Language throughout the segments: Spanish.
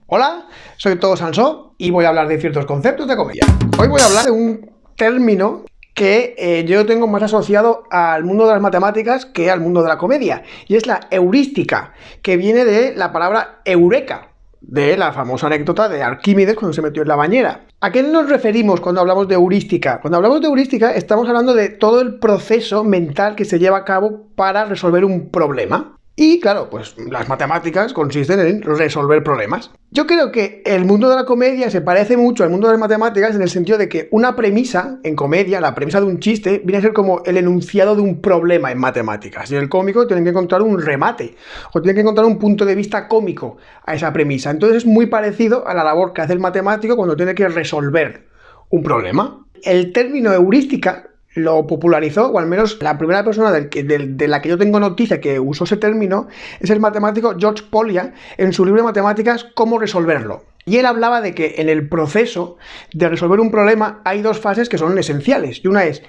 Hola, soy Todo Sansó y voy a hablar de ciertos conceptos de comedia. Hoy voy a hablar de un término que yo tengo más asociado al mundo de las matemáticas que al mundo de la comedia, y es la heurística, que viene de la palabra eureka, de la famosa anécdota de Arquímedes cuando se metió en la bañera. ¿A qué nos referimos cuando hablamos de heurística? Cuando hablamos de heurística estamos hablando de todo el proceso mental que se lleva a cabo para resolver un problema. Y claro, pues las matemáticas consisten en resolver problemas. Yo creo que el mundo de la comedia se parece mucho al mundo de las matemáticas en el sentido de que una premisa en comedia, la premisa de un chiste, viene a ser como el enunciado de un problema en matemáticas. Y el cómico tiene que encontrar un remate o tiene que encontrar un punto de vista cómico a esa premisa. Entonces es muy parecido a la labor que hace el matemático cuando tiene que resolver un problema. El término heurística lo popularizó, o al menos la primera persona de la que yo tengo noticia que usó ese término, es el matemático George Polya en su libro de matemáticas Cómo resolverlo. Y él hablaba de que en el proceso de resolver un problema hay dos fases que son esenciales. Y una es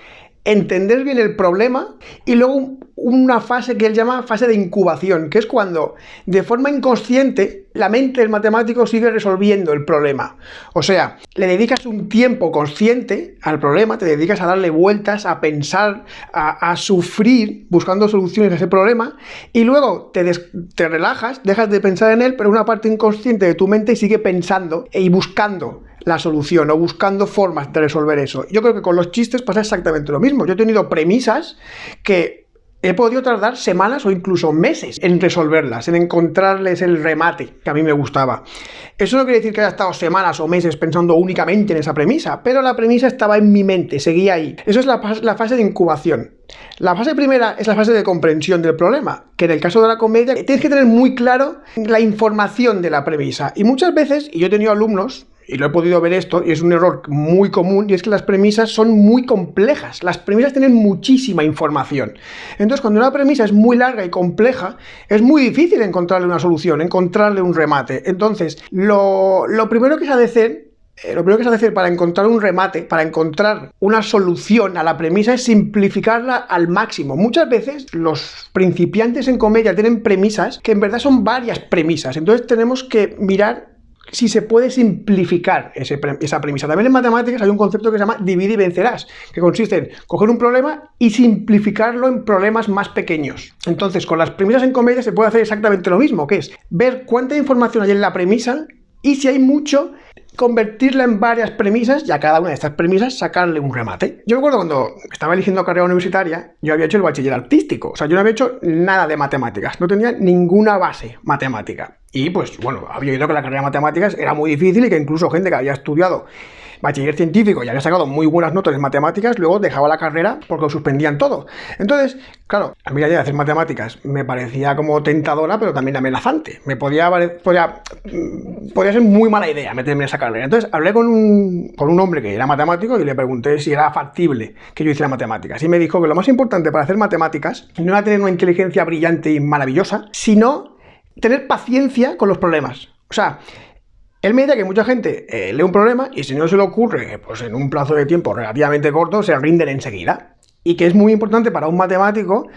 entender bien el problema y luego una fase que él llama fase de incubación, que es cuando de forma inconsciente la mente del matemático sigue resolviendo el problema. O sea, le dedicas un tiempo consciente al problema, te dedicas a darle vueltas, a pensar, a sufrir buscando soluciones a ese problema, y luego te relajas, dejas de pensar en él, pero una parte inconsciente de tu mente sigue pensando y buscando la solución o buscando formas de resolver eso. Yo creo que con los chistes pasa exactamente lo mismo. Yo he tenido premisas que he podido tardar semanas o incluso meses en resolverlas, en encontrarles el remate que a mí me gustaba. Eso no quiere decir que haya estado semanas o meses pensando únicamente en esa premisa, pero la premisa estaba en mi mente, seguía ahí. Eso es la fase de incubación. La fase primera es la fase de comprensión del problema, que en el caso de la comedia tienes que tener muy claro la información de la premisa. Y muchas veces, y yo he tenido alumnos, y lo he podido ver esto, y es un error muy común, y es que las premisas son muy complejas. Las premisas tienen muchísima información. Entonces, cuando una premisa es muy larga y compleja, es muy difícil encontrarle una solución, encontrarle un remate. Entonces, lo primero que se ha de hacer para encontrar un remate, para encontrar una solución a la premisa, es simplificarla al máximo. Muchas veces los principiantes en comedia tienen premisas que en verdad son varias premisas. Entonces tenemos que mirar si se puede simplificar esa premisa. También en matemáticas hay un concepto que se llama divide y vencerás, que consiste en coger un problema y simplificarlo en problemas más pequeños. Entonces, con las premisas en comedia se puede hacer exactamente lo mismo, que es ver cuánta información hay en la premisa y, si hay mucho, convertirla en varias premisas y a cada una de estas premisas sacarle un remate. Yo recuerdo cuando estaba eligiendo carrera universitaria, yo había hecho el bachiller artístico, o sea, yo no había hecho nada de matemáticas, no tenía ninguna base matemática. Y pues bueno, había oído que la carrera de matemáticas era muy difícil y que incluso gente que había estudiado bachiller científico y había sacado muy buenas notas en matemáticas, luego dejaba la carrera porque lo suspendían todo. Entonces, claro, a mí la idea de hacer matemáticas me parecía como tentadora, pero también amenazante. Podía ser muy mala idea meterme en esa carrera. Entonces, hablé con un hombre que era matemático y le pregunté si era factible que yo hiciera matemáticas. Y me dijo que lo más importante para hacer matemáticas no era tener una inteligencia brillante y maravillosa, sino tener paciencia con los problemas. O sea, él me dice que mucha gente lee un problema y si no se le ocurre, pues en un plazo de tiempo relativamente corto, se rinden enseguida. Y que es muy importante para un matemático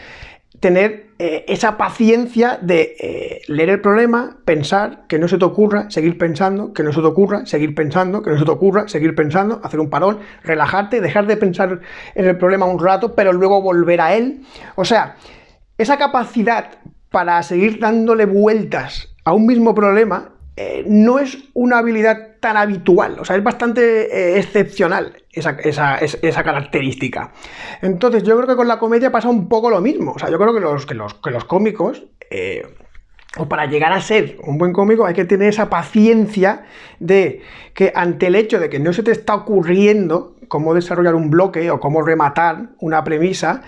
tener esa paciencia de leer el problema, pensar, que no se te ocurra, seguir pensando, que no se te ocurra, seguir pensando, que no se te ocurra, seguir pensando, hacer un parón, relajarte, dejar de pensar en el problema un rato, pero luego volver a él. O sea, esa capacidad para seguir dándole vueltas a un mismo problema no es una habilidad tan habitual, o sea, es bastante excepcional esa característica. Entonces, yo creo que con la comedia pasa un poco lo mismo. O sea, yo creo que los cómicos, o para llegar a ser un buen cómico, hay que tener esa paciencia de que ante el hecho de que no se te está ocurriendo cómo desarrollar un bloque o cómo rematar una premisa,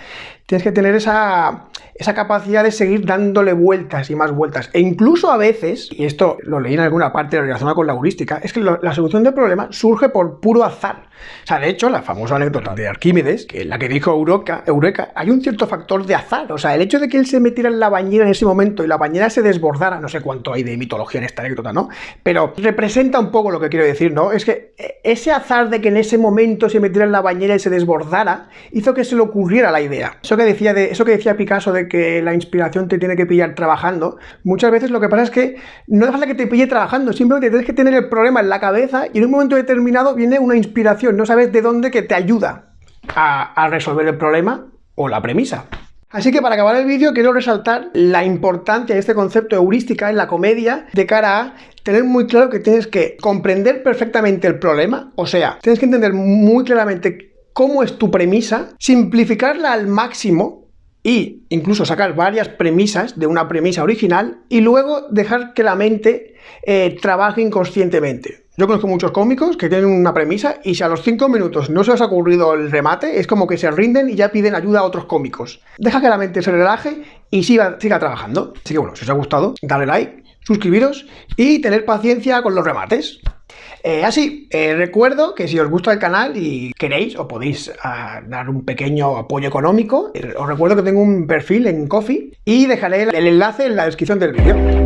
tienes que tener esa capacidad de seguir dándole vueltas y más vueltas. E incluso a veces, y esto lo leí en alguna parte relacionada con la heurística, es que la solución del problema surge por puro azar. O sea, de hecho, la famosa anécdota de Arquímedes, que es la que dijo Eureka, hay un cierto factor de azar. O sea, el hecho de que él se metiera en la bañera en ese momento y la bañera se desbordara, no sé cuánto hay de mitología en esta anécdota, ¿no? Pero representa un poco lo que quiero decir, ¿no? Es que ese azar de que en ese momento se metiera en la bañera y se desbordara, hizo que se le ocurriera la idea. Eso que decía Picasso de de que la inspiración te tiene que pillar trabajando. Muchas veces lo que pasa es que no hace falta que te pille trabajando, simplemente tienes que tener el problema en la cabeza y en un momento determinado viene una inspiración, no sabes de dónde, que te ayuda a resolver el problema o la premisa. Así que para acabar el vídeo quiero resaltar la importancia de este concepto de heurística en la comedia de cara a tener muy claro que tienes que comprender perfectamente el problema, o sea, tienes que entender muy claramente cómo es tu premisa, simplificarla al máximo e incluso sacar varias premisas de una premisa original y luego dejar que la mente trabaje inconscientemente. Yo conozco muchos cómicos que tienen una premisa y si a los 5 minutos no se les ha ocurrido el remate, es como que se rinden y ya piden ayuda a otros cómicos. Deja que la mente se relaje y siga trabajando. Así que bueno, si os ha gustado, dale like, suscribiros y tener paciencia con los remates. Recuerdo que si os gusta el canal y queréis o podéis dar un pequeño apoyo económico, os recuerdo que tengo un perfil en Ko-fi y dejaré el enlace en la descripción del vídeo.